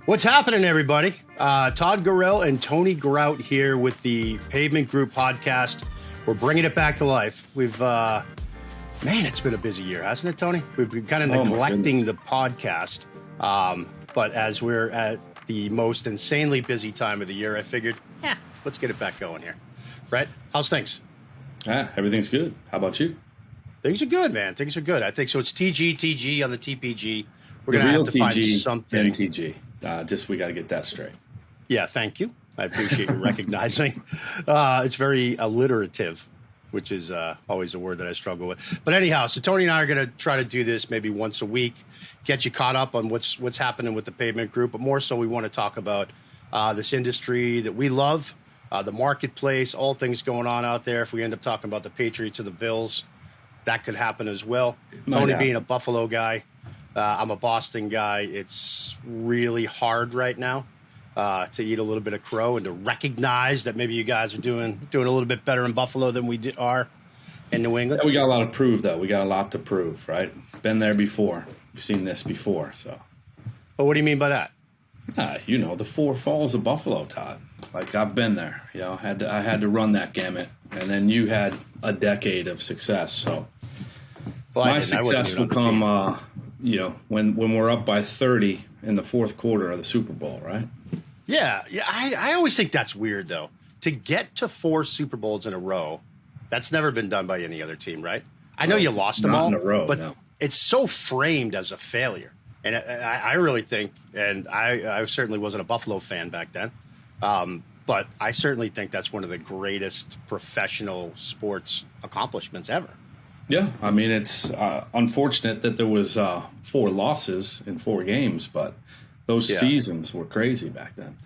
What's happening, everybody? Todd Gorell and Tony Grout here with the Pavement Group podcast. We're bringing it back to life. We've, man, it's been a busy year, hasn't it, Tony? We've been kind of neglecting the podcast. But as we're at the most insanely busy time of the year, I figured, let's get it back going here. Right? How's things? Everything's good. How about you? Things are good, man. Things are good. I think so. It's TG on the TPG. We're going to have to find something. TG. We got to get that straight. Yeah, thank you. I appreciate you recognizing. It's very alliterative, which is always a word that I struggle with. But anyhow, so Tony and I are going to try to do this maybe once a week, get you caught up on what's happening with the Pavement Group. But more so, we want to talk about this industry that we love, the marketplace, all things going on out there. If we end up talking about the Patriots or the Bills, that could happen as well. Tony being a Buffalo guy. I'm a Boston guy. It's really hard right now to eat a little bit of crow and to recognize that maybe you guys are doing a little bit better in Buffalo than we are in New England. Yeah, we got a lot to prove, though. We got a lot to prove, right? Been there before. We've seen this before. So. Well, what do you mean by that? The four falls of Buffalo, Todd. Like, I've been there. I had to run that gamut, and then you had a decade of success. So my success will come. When we're up by 30 in the fourth quarter of the Super Bowl, right? Yeah. I always think that's weird, though. To get to 4 Super Bowls in a row, that's never been done by any other team, right? I know you lost them all, in a row, but no. It's so framed as a failure. And I really think, and I certainly wasn't a Buffalo fan back then, but I certainly think that's one of the greatest professional sports accomplishments ever. Yeah, I mean, it's unfortunate that there was 4 losses in 4 games, but those seasons were crazy back then.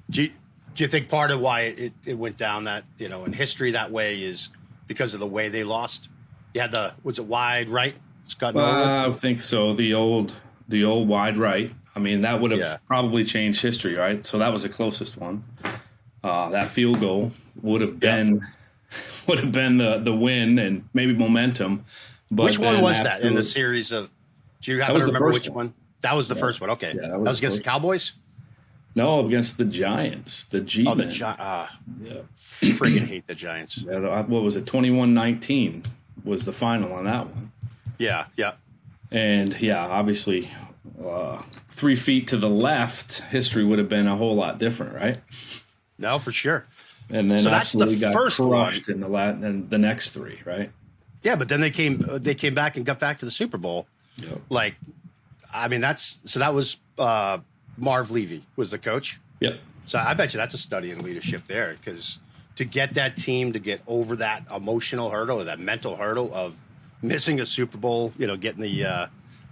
Do you think part of why it went down that, in history that way is because of the way they lost? You had was it wide right? I think so. The old wide right. I mean, that would have probably changed history, right? So that was the closest one. That field goal would have been... would have been the win and maybe momentum. But which one was that in the series of? Do you happen to remember which one? That was the first one. Okay, yeah, that was against the Cowboys. No, against the Giants. The G. Oh, the friggin' hate the Giants. What was it? 21-19 was the final on that one. Yeah. And obviously, 3 feet to the left, history would have been a whole lot different, right? No, for sure. And then so that's the first one in the next 3, right? Yeah, but then they came back and got back to the Super Bowl. Yep. Like, I mean, that was Marc Levy was the coach. Yep. So I bet you that's a study in leadership there, because to get that team to get over that emotional hurdle or that mental hurdle of missing a Super Bowl, getting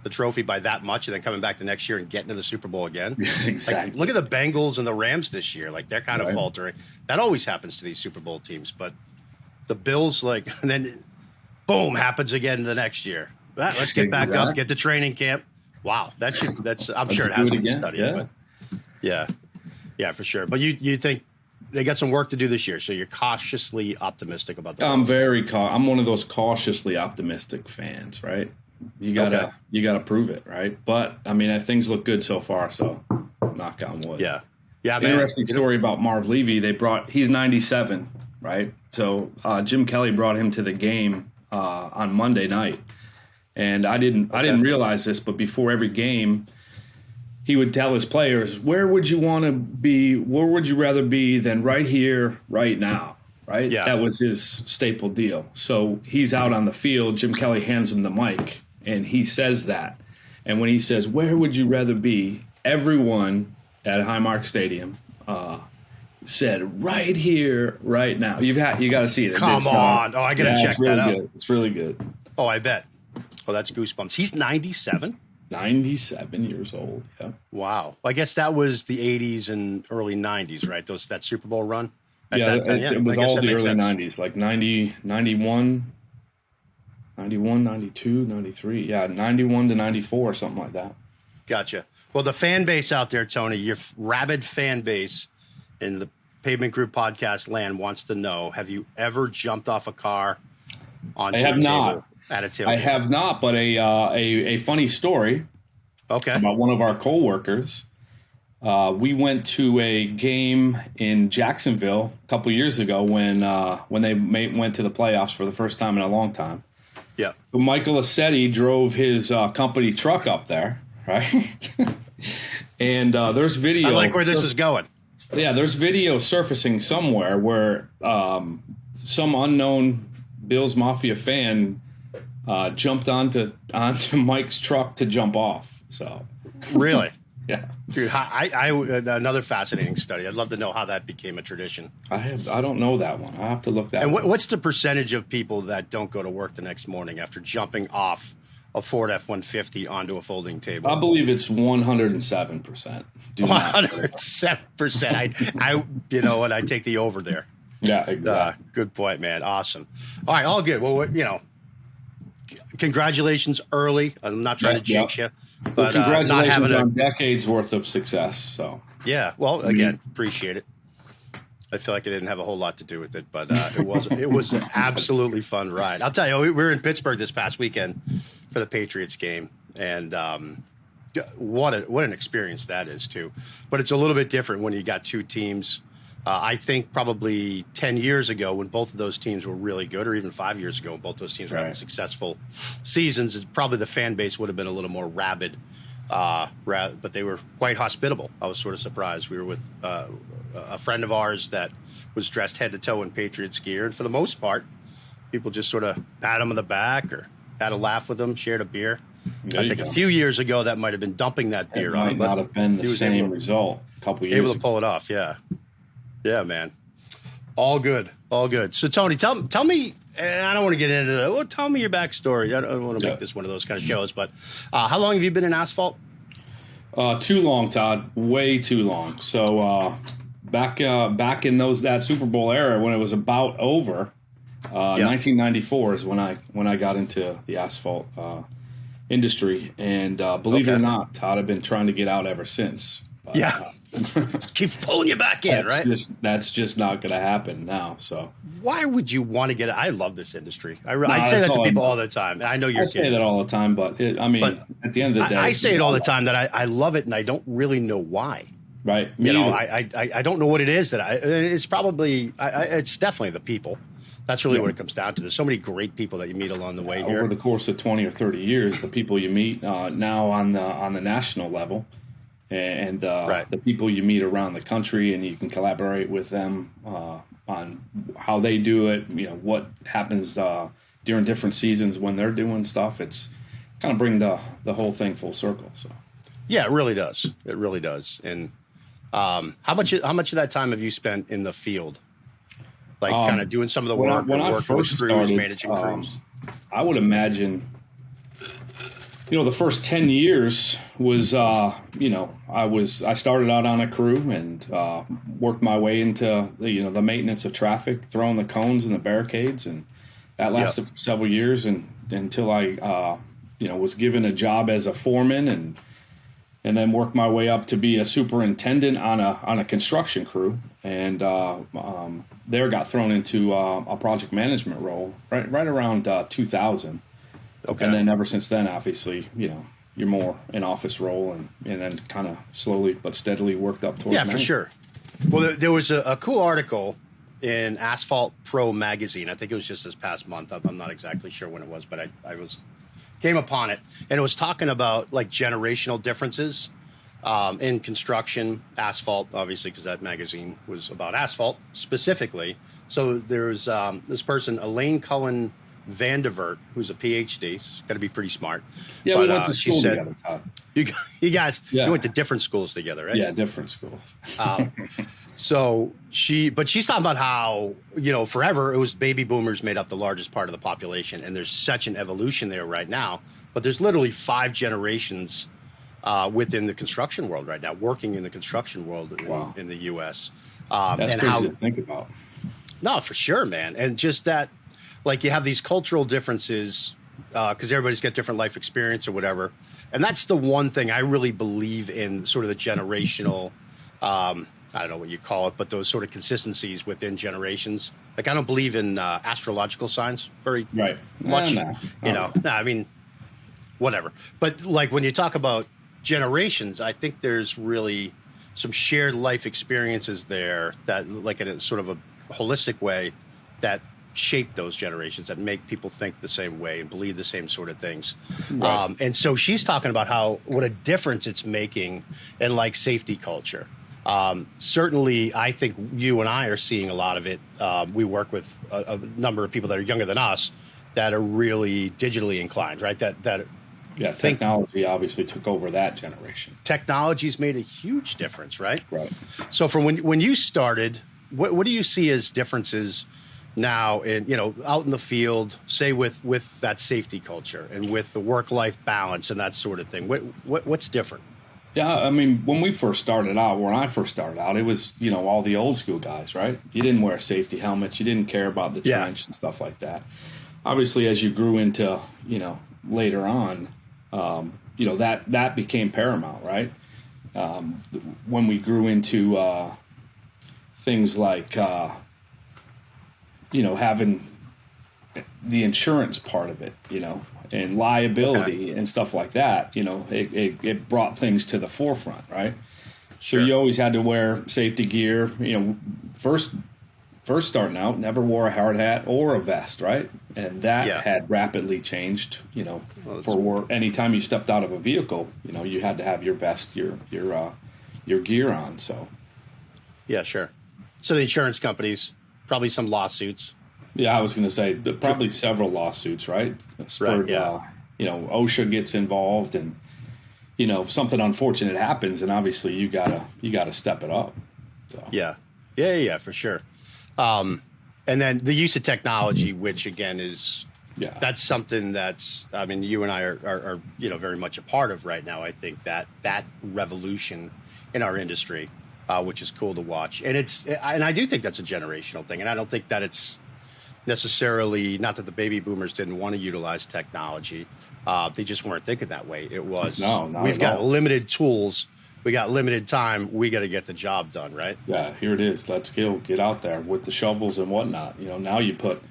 the trophy by that much and then coming back the next year and getting to the Super Bowl again. Exactly. Like, look at the Bengals and the Rams this year. Like, they're kind of faltering. That always happens to these Super Bowl teams. But the Bills, and then boom, happens again the next year. Let's get back up, get to training camp. Wow. I'm sure it has been studied. Yeah. But yeah, for sure. But you think they got some work to do this year, so you're cautiously optimistic about that. I'm one of those cautiously optimistic fans, right? You gotta prove it, right? But I mean, things look good so far. So, knock on wood. Yeah, man. Interesting story about Marc Levy. He's 97, right? So Jim Kelly brought him to the game on Monday night, and I didn't realize this, but before every game, he would tell his players, "Where would you want to be? Where would you rather be than right here, right now?" Right? Yeah. That was his staple deal. So he's out on the field. Jim Kelly hands him the mic. And he says that. And when he says, "Where would you rather be?" everyone at Highmark Stadium said, "Right here, right now." You got to see it. Come on. I got to check that out. Good. It's really good. Oh, I bet. Oh, that's goosebumps. He's 97? 97 years old, yeah. Wow. I guess that was the 80s and early 90s, right? That Super Bowl run? It was all the early 90s, like 90, 91, 92, 93. Yeah, 91 to 94, something like that. Gotcha. Well, the fan base out there, Tony, your rabid fan base in the Pavement Group podcast land wants to know, have you ever jumped off a car onto a table at a tailgate? I have not, but a funny story about one of our coworkers. We went to a game in Jacksonville a couple years ago when they went to the playoffs for the first time in a long time. Yeah. So Michael Assetti drove his company truck up there, right? And there's video. I like where this is going. Yeah, there's video surfacing somewhere where some unknown Bills Mafia fan jumped onto Mike's truck to jump off. So Really? yeah, Dude, I another fascinating study. I'd love to know how that became a tradition. I don't know that one. I have to look that. And one. what's the percentage of people that don't go to work the next morning after jumping off a Ford F-150 onto a folding table? I believe it's 107%. 107%. I you know what? I take the over there. Yeah, exactly. Good point, man. Awesome. All right, all good. Well, congratulations early. I'm not trying to jinx you, but Well, congratulations not on decades worth of success. So yeah. Well, again, appreciate it. I feel like I didn't have a whole lot to do with it, but it was an absolutely fun ride. I'll tell you, we were in Pittsburgh this past weekend for the Patriots game, and what an experience that is too. But it's a little bit different when you got two teams. I think probably 10 years ago when both of those teams were really good, or even 5 years ago when both those teams were having successful seasons, probably the fan base would have been a little more rabid, but they were quite hospitable. I was sort of surprised. We were with a friend of ours that was dressed head to toe in Patriots gear, and for the most part, people just sort of pat him on the back or had a laugh with him, shared a beer. I think a few years ago that might have been dumping that beer on. Might not have been the same result a couple years able to pull it off, yeah. Yeah, man. All good. All good. So, Tony, tell me, and I don't want to get into that. Well, tell me your backstory. I don't want to make this one of those kind of shows, but how long have you been in Asphalt? Too long, Todd. Way too long. So back in that Super Bowl era when it was about over, 1994 is when I got into the asphalt industry, and believe it or not, Todd, I've been trying to get out ever since. Keeps pulling you back in, right? That's just not going to happen now. So why would you want to get it? I love this industry. I say that to people all the time. I know you're. I say that all the time, but at the end of the day, I say it all the time that I love it, and I don't really know why. Right. I don't know what it is it's probably it's definitely the people. That's really what it comes down to. There's so many great people that you meet along the way here. Over the course of 20 or 30 years, the people you meet now on the national level, and the people you meet around the country, and you can collaborate with them on how they do it. What happens during different seasons when they're doing stuff. It's kind of bring the whole thing full circle. So yeah, it really does. It really does. And how much of that time have you spent in the field? Like kind of doing some of the work, when I first started, managing crews. I would imagine, the first 10 years was, I started out on a crew and worked my way into the maintenance of traffic, throwing the cones and the barricades, and that lasted for several years until I, was given a job as a foreman and then worked my way up to be a superintendent on a construction crew, and there got thrown into a project management role right around 2000. Okay. And then ever since then, obviously, you're more in office role, and then kind of slowly but steadily worked up towards management. For sure. Well, there was a cool article in Asphalt Pro magazine. I think it was just this past month. I'm not exactly sure when it was, but I came upon it, and it was talking about like generational differences in construction, asphalt, obviously, because that magazine was about asphalt specifically. So there's this person, Elaine Cullen Vandevert, who's a PhD. She's got to be pretty smart. Yeah, but, we went to school together, Todd. You guys, you went to different schools together, right? Yeah, different schools. So she's talking about how, forever it was baby boomers made up the largest part of the population, and there's such an evolution there right now. But there's literally 5 generations within the construction world right now, working in the construction world in the U.S. That's and crazy to think about. No, for sure, man. And just that, like, you have these cultural differences because everybody's got different life experience or whatever. And that's the one thing I really believe in, sort of the generational I don't know what you call it, but those sort of consistencies within generations. Like, I don't believe in astrological signs very much. I mean, whatever. But like when you talk about generations, I think there's really some shared life experiences there that, like in a sort of a holistic way, that shape those generations, that make people think the same way and believe the same sort of things. Right. And so she's talking about what a difference it's making in like safety culture. Certainly, I think you and I are seeing a lot of it. We work with a number of people that are younger than us that are really digitally inclined, right? That Yeah, technology obviously took over that generation. Technology's made a huge difference, right? Right. So from when you started, what do you see as differences now in, out in the field, say with that safety culture and with the work-life balance and that sort of thing? What's different? Yeah, I mean, when I first started out, it was, all the old school guys, right? You didn't wear safety helmets. You didn't care about the trench and stuff like that. Obviously, as you grew into, later on, that became paramount, right? When we grew into things like, having the insurance part of it, and liability and stuff like that, it brought things to the forefront, right? Sure. So you always had to wear safety gear. First starting out, never wore a hard hat or a vest, right? And that had rapidly changed, for anytime you stepped out of a vehicle, you had to have your vest, your gear on. So, yeah, sure. So the insurance companies, probably some lawsuits. Yeah, I was going to say probably several lawsuits, right? Spurred, right, yeah. OSHA gets involved, and something unfortunate happens, and obviously you gotta step it up. So. Yeah, for sure. And then the use of technology, which again is that's something that's, I mean, you and I are very much a part of right now. I think that revolution in our industry, which is cool to watch, and I do think that's a generational thing, and I don't think that it's necessarily, not that the baby boomers didn't want to utilize technology. They just weren't thinking that way. It was, we've got limited tools. We got limited time. We got to get the job done, right? Yeah, here it is. Let's get out there with the shovels and whatnot. Now you put,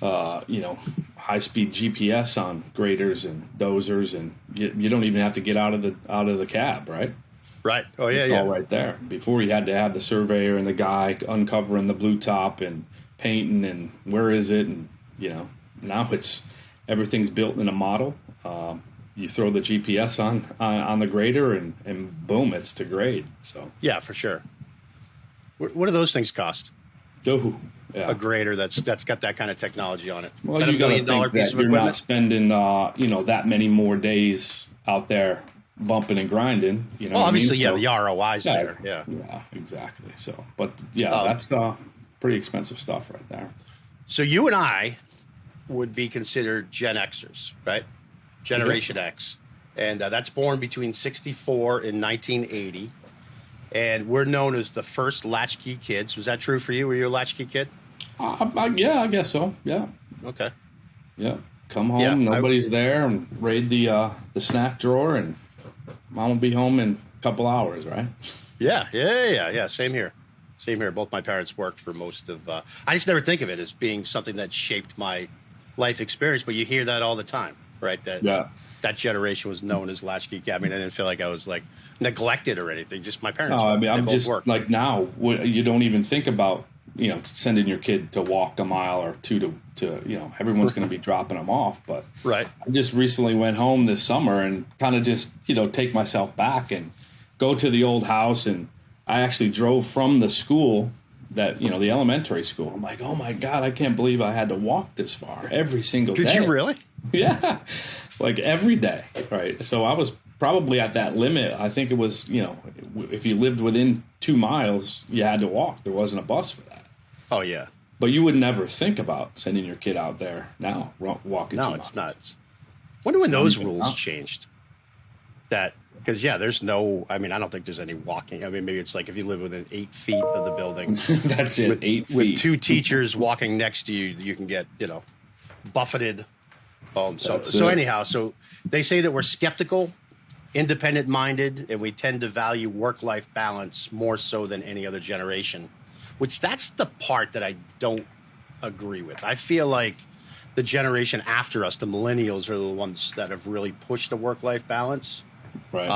high-speed GPS on graders and dozers, and you don't even have to get out of the cab, right? Right. Oh, yeah, it's all right there. Before you had to have the surveyor and the guy uncovering the blue top and painting and where is it, and now everything's built in a model. You throw the GPS on the grader and boom, it's to grade. So yeah, for sure. What do those things cost? Oh, yeah. A grader that's got that kind of technology on it. Well, you got to think that you're not spending that many more days out there bumping and grinding. Well, obviously, the ROI's there. Yeah, exactly. So, but that's pretty expensive stuff right there. So you and I would be considered Gen Xers, right? Generation X. And that's born between 64 and 1980. And we're known as the first latchkey kids. Was that true for you? Were you a latchkey kid? Yeah, I guess so. Yeah. Okay. Yeah. Come home, nobody's there, and raid the snack drawer, and mom will be home in a couple hours, right? Yeah. Same here. Both my parents worked for most of. I just never think of it as being something that shaped my life experience, but you hear that all the time, right? That generation was known as latchkey. I mean, I didn't feel like I was like neglected or anything. Just my parents. No, I mean, I'm just worked. Like now, you don't even think about sending your kid to walk a mile or two to everyone's going to be dropping them off. But right. I just recently went home this summer and kind of just take myself back and go to the old house, and I actually drove from the school that the elementary school. I'm like, oh my God, I can't believe I had to walk this far every single day. Did you really? Yeah, like every day, right? So I was probably at that limit. I think it was, if you lived within 2 miles, you had to walk. There wasn't a bus for that. Oh, yeah. But you would never think about sending your kid out there now, walking 2 miles. No, it's not. Wonder when those rules changed. Because, there's no, I mean, I don't think there's any walking. I mean, maybe it's like if you live within 8 feet of the building. That's it, 8 feet. With 2 teachers walking next to you, you can get, buffeted. So anyhow, so they say that we're skeptical, independent-minded, and we tend to value work-life balance more so than any other generation, which that's the part that I don't agree with. I feel like the generation after us, the millennials, are the ones that have really pushed the work-life balance. Right.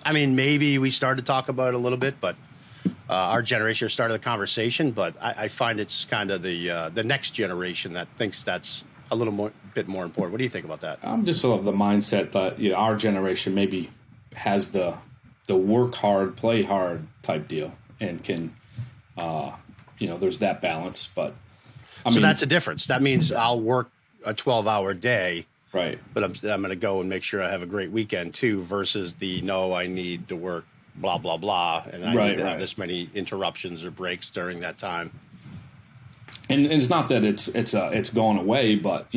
I mean, maybe we started to talk about it a little bit, but our generation started the conversation. But I find it's kind of the next generation that thinks that's a bit more important. What do you think about that? I'm just of the mindset that our generation maybe has the work hard, play hard type deal, and can, there's that balance. But I mean, that's a difference. That means I'll work a 12-hour day, right? But I'm going to go and make sure I have a great weekend too. Versus I need to work blah blah blah, and I need to have this many interruptions or breaks during that time. And it's not that it's going away, but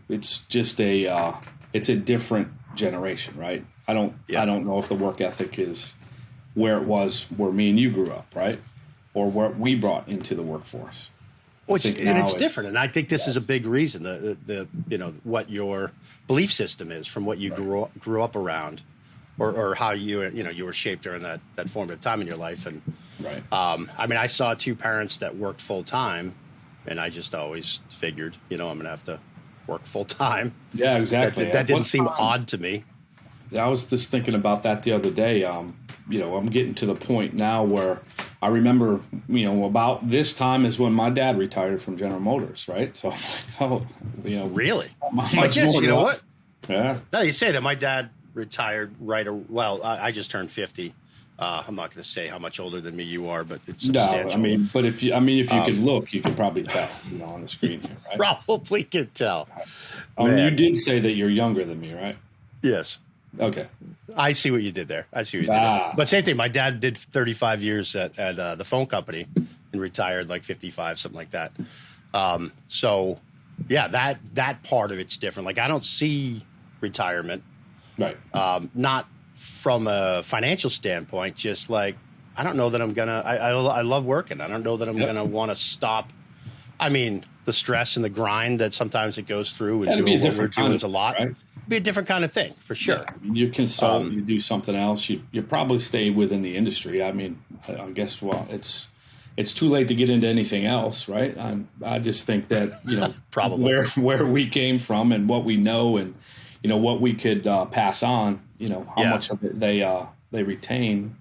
it's just it's a different generation, right? I don't know if the work ethic is where it was where me and you grew up, right, or what we brought into the workforce. It's different, and I think this is a big reason the what your belief system is from what you grew up around, or how you were shaped during that formative time in your life. And I mean, I saw two parents that worked full time. And I just always figured, I'm going to have to work full time. Yeah, exactly. That didn't seem odd to me. I was just thinking about that the other day. I'm getting to the point now where I remember, about this time is when my dad retired from General Motors, right? So I'm like, really? I guess, you know what? Yeah. Now you say that my dad retired I just turned 50. I'm not going to say how much older than me you are, but it's substantial. No, I mean, but if you could look, you could probably tell, on the screen here, right? Probably could tell. You did say that you're younger than me, right? Yes. Okay. I see what you did there. But same thing. My dad did 35 years at the phone company and retired like 55, something like that. So, yeah, that part of it's different. Like I don't see retirement, right? Not from a financial standpoint, just like I don't know that I'm gonna. I love working. I don't know that I'm gonna want to stop. I mean, the stress and the grind that sometimes it goes through and doing what we're doing is a lot. Right? Be a different kind of thing for sure. Yeah. You consult, you do something else. You probably stay within the industry. I mean, I guess it's too late to get into anything else, right? I just think that probably where we came from and what we know and what we could pass on. How much of it they retain.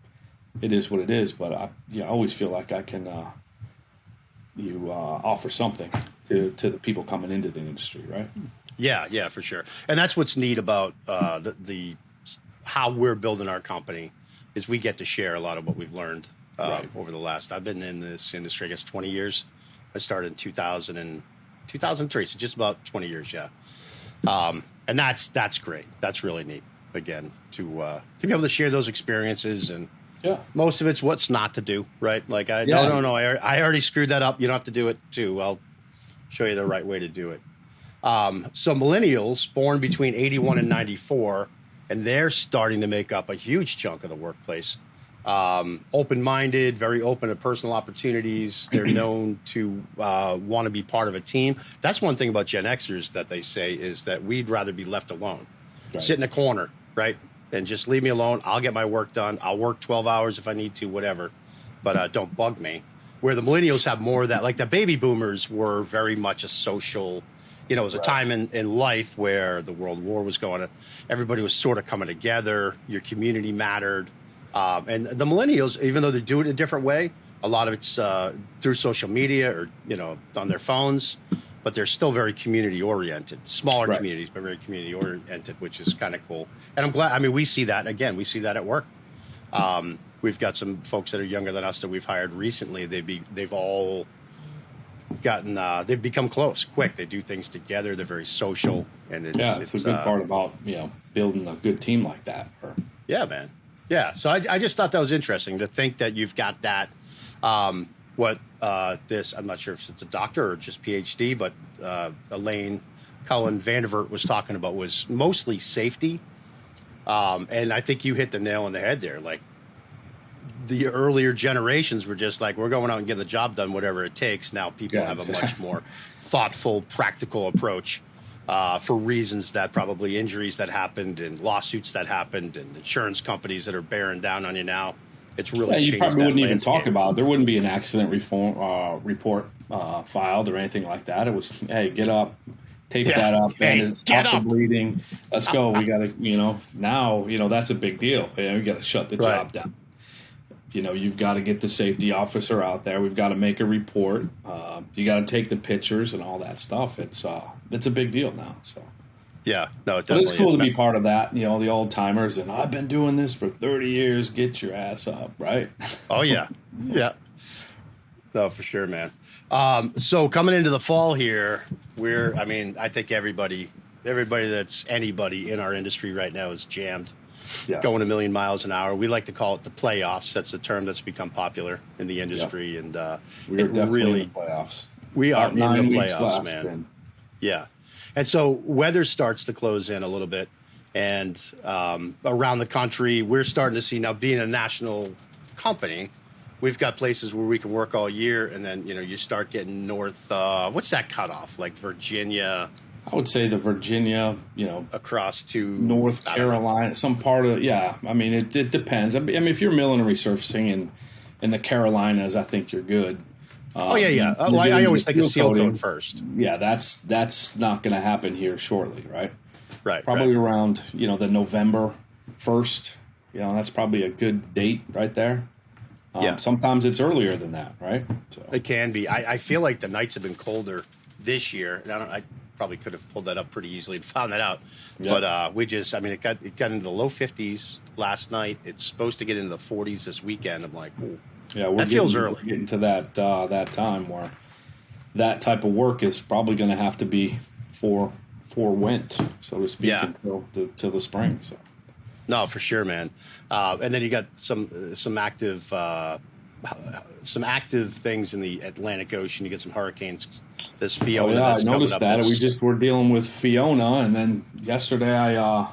It is what it is. But I always feel like I can offer something to the people coming into the industry, right? Yeah, for sure. And that's what's neat about the how we're building our company is we get to share a lot of what we've learned over the last. I've been in this industry, I guess, 20 years. I started in 2003, so just about 20 years, yeah. And that's great. That's really neat. Again, to be able to share those experiences, and most of it's what's not to do, right? Like I already screwed that up. You don't have to do it too. I'll show you the right way to do it. So millennials born between 81 and 94, and they're starting to make up a huge chunk of the workplace. Open-minded, very open to personal opportunities. They're known to want to be part of a team. That's one thing about Gen Xers that they say is that we'd rather be left alone. Sit in a corner, right? And just leave me alone. I'll get my work done. I'll work 12 hours if I need to, whatever. But don't bug me. Where the millennials have more of that, like the baby boomers were very much a social, it was a time in life where the World War was going on. Everybody was sort of coming together. Your community mattered. And the millennials, even though they do it a different way, a lot of it's through social media or, on their phones. But they're still very community-oriented, smaller communities, but very community-oriented, which is kind of cool. And I'm glad. I mean, we see that again. We see that at work. We've got some folks that are younger than us that we've hired recently. They've all gotten. They've become close, quick. They do things together. They're very social, and it's a good part about building a good team like that. Yeah, man. Yeah. So I just thought that was interesting to think that you've got that. I'm not sure if it's a doctor or just PhD, but Elaine Cullen Vandervert was talking about was mostly safety. And I think you hit the nail on the head there. Like the earlier generations were just like, we're going out and getting the job done, whatever it takes. Now people have a much more thoughtful, practical approach for reasons that probably injuries that happened and lawsuits that happened and insurance companies that are bearing down on you now. It's really changed. You probably wouldn't even talk about it. There wouldn't be an accident report filed or anything like that. It was, hey, get up, tape that up, Hey, and get stop the up. bleeding. Let's go. We got to, now, that's a big deal. We got to shut the Right. job down. You've got to get the safety officer out there. We've got to make a report. You got to take the pictures and all that stuff. It's a big deal now. So. Yeah, no, it But it's definitely cool is. to be part of that, the old timers, and I've been doing this for 30 years. Get your ass up, right? Oh yeah, yeah. No, for sure, man. So coming into the fall here, I think everybody that's anybody in our industry right now is jammed, Yeah. going a million miles an hour. We like to call it the playoffs. That's a term that's become popular in the industry, Yep. and We are definitely really, in the playoffs. we are About in 9 the weeks playoffs, left, man. and Yeah. And so weather starts to close in a little bit. And around the country, we're starting to see now, being a national company, we've got places where we can work all year. And then, you start getting north. What's that cutoff? Like Virginia I would say the Virginia, across to North Carolina, some part of, yeah. I mean, it depends. I mean, if you're milling and resurfacing in the Carolinas, I think you're good. Oh, yeah, yeah. You're I doing always the think of seal coating. coat first. Yeah, that's not going to happen here shortly, right? Right. Probably right. around, the November 1st. That's probably a good date right there. Yeah. Sometimes it's earlier than that, right? So. It can be. I feel like the nights have been colder this year. And I probably could have pulled that up pretty easily and found that out. Yep. But it got into the low 50s last night. It's supposed to get into the 40s this weekend. I'm like, ooh, Yeah, that feels early. We're getting to that time where that type of work is probably going to have to be for went, so to speak, Yeah. till the spring. So. No, for sure, man. And then you got some active things in the Atlantic Ocean. You get some hurricanes. This Fiona. Oh yeah, that's I noticed coming up. that. We're dealing with Fiona, and then yesterday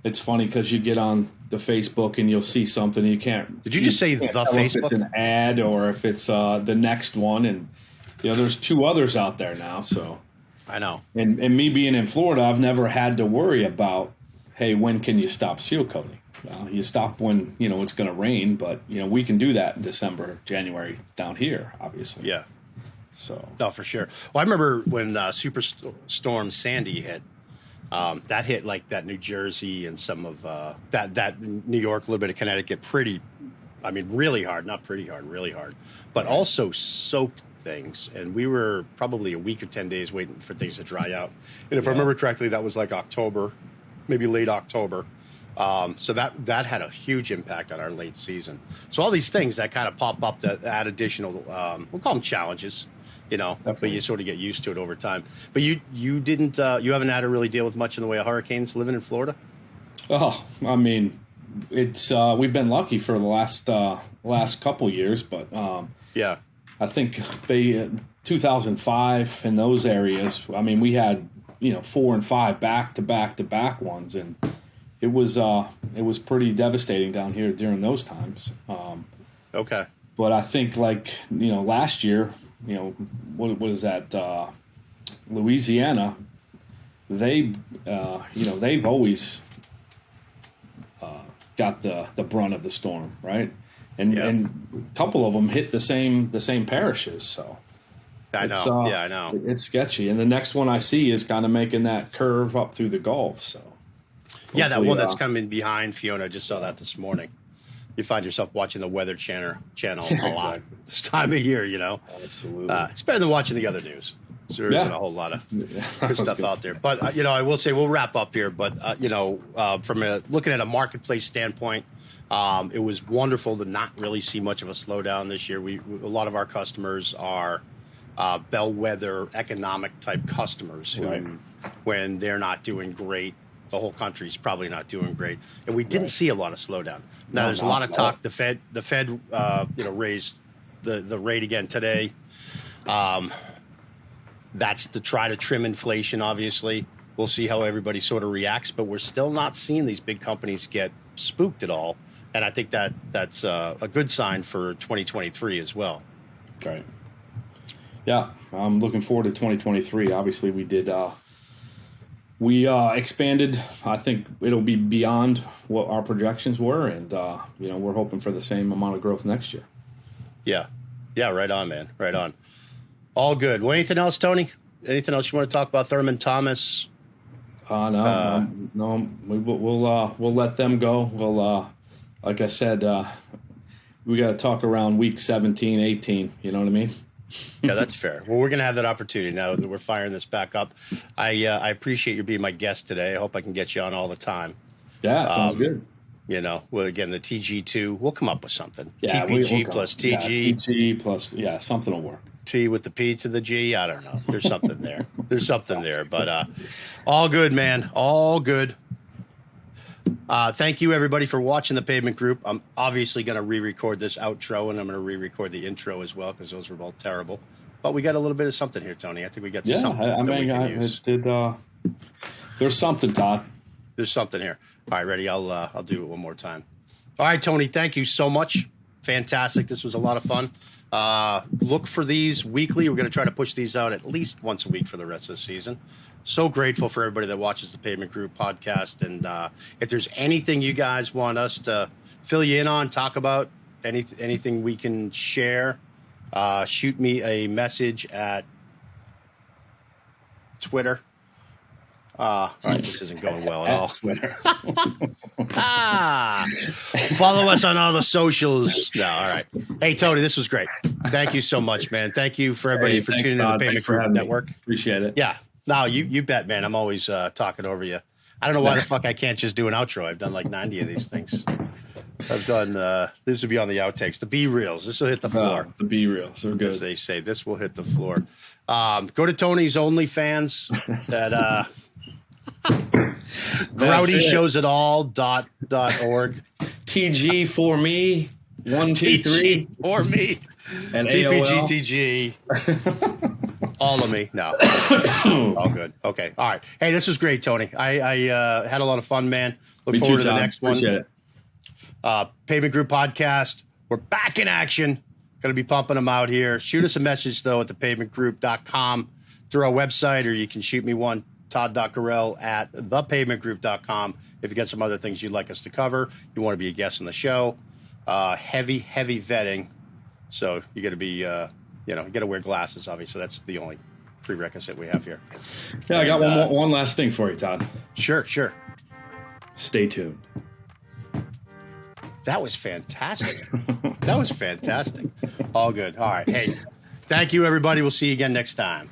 it's funny because you get on the Facebook and you'll see something you can't. Did you just say can't the tell Facebook? If it's an ad or if it's the next one, and there's 2 others out there now. So I know. And me being in Florida, I've never had to worry about, hey, when can you stop seal coating? Well, you stop when it's going to rain, but we can do that in December, January down here, obviously. Yeah. So. No, for sure. Well, I remember when Superstorm Sandy hit. That hit like that New Jersey and some of that New York, a little bit of Connecticut, really hard, not pretty hard, really hard, but also soaked things. And we were probably a week or 10 days waiting for things to dry out. And if I remember correctly, that was like October, maybe late October. So that had a huge impact on our late season. So all these things that kind of pop up that add additional, we'll call them challenges. But you sort of get used to it over time. But you haven't had to really deal with much in the way of hurricanes living in Florida? Oh, I mean, it's we've been lucky for the last couple years, but yeah, I think 2005 in those areas. I mean, we had 4 and 5 back to back ones, and it was pretty devastating down here during those times. Okay, but I think last year. What was that? Louisiana. They've always got the brunt of the storm, right? And a couple of them hit the same parishes. So I know. I know. It's sketchy. And the next one I see is kind of making that curve up through the Gulf. So yeah, that one that's coming behind Fiona. I just saw that this morning. You find yourself watching the Weather Channel a lot this time of year, Absolutely. It's better than watching the other news. So there isn't a whole lot of good stuff out there. But, I will say we'll wrap up here. But, from looking at a marketplace standpoint, it was wonderful to not really see much of a slowdown this year. A lot of our customers are bellwether economic type customers who, when they're not doing great, the whole country's probably not doing great, and we didn't see a lot of slowdown. Now there's a lot of talk. The Fed, raised the rate again today. That's to try to trim inflation. Obviously, we'll see how everybody sort of reacts, but we're still not seeing these big companies get spooked at all, and I think that's a good sign for 2023 as well. Right. Yeah, I'm looking forward to 2023. Obviously, we did. We expanded. I think it'll be beyond what our projections were, and we're hoping for the same amount of growth next year. Yeah, right on, man. Right on. All good. Well, anything else, Tony? anything else you want to talk about? Thurman Thomas? No. We'll let them go. We'll, like I said, we got to talk around week 17, 18. You know what I mean? Yeah, that's fair. Well, we're going to have that opportunity now that we're firing this back up. I appreciate you being my guest today. I hope I can get you on all the time. Yeah, sounds good. You know, well, again, the TG2, we'll come up with something. Yeah, TPG plus TG. Yeah, TG plus, something will work. T with the P to the G. I don't know. There's something there. There's something there. But all good, man. All good. Thank you, everybody, for watching the Pavement Group. I'm obviously going to re-record this outro, and I'm going to re-record the intro as well because those were both terrible. But we got a little bit of something here, Tony. I think we got something we can use. There's something, Todd. There's something here. All right, ready? I'll do it one more time. All right, Tony, thank you so much. Fantastic. This was a lot of fun. Look for these weekly. We're going to try to push these out at least once a week for the rest of the season. So grateful for everybody that watches the Pavement Group podcast. And if there's anything you guys want us to fill you in on, talk about, anything we can share, shoot me a message at Twitter. All right, this isn't going well at all. Twitter. Follow us on all the socials. No, all right. Hey, Tony, this was great. Thank you so much, man. Thank you for everybody for tuning in to the Pavement Group Network. Appreciate it. Yeah. No, you bet, man. I'm always talking over you. I don't know why the fuck I can't just do an outro. I've done like 90 of these things. I've done, this will be on the outtakes. The B-reels. This will hit the floor. The B-reels. They're good. As they say, this will hit the floor. Go to Tony's OnlyFans at GroutyShowsItAll.org. TG for me. 123 for me. And TPGTG. All of me. No. All good. Okay. All right. Hey, this was great, Tony. I had a lot of fun, man. Look forward to the next one. Appreciate it. Pavement Group Podcast. We're back in action. Going to be pumping them out here. Shoot us a message, though, at thepavementgroup.com through our website, or you can shoot me one, Todd.Carell at thepavementgroup.com. If you got some other things you'd like us to cover, you want to be a guest on the show. Heavy vetting. So you got to be, you got to wear glasses, obviously. That's the only prerequisite we have here. Yeah, I got one last thing for you, Todd. Sure. Stay tuned. That was fantastic. All good. All right. Hey, thank you, everybody. We'll see you again next time.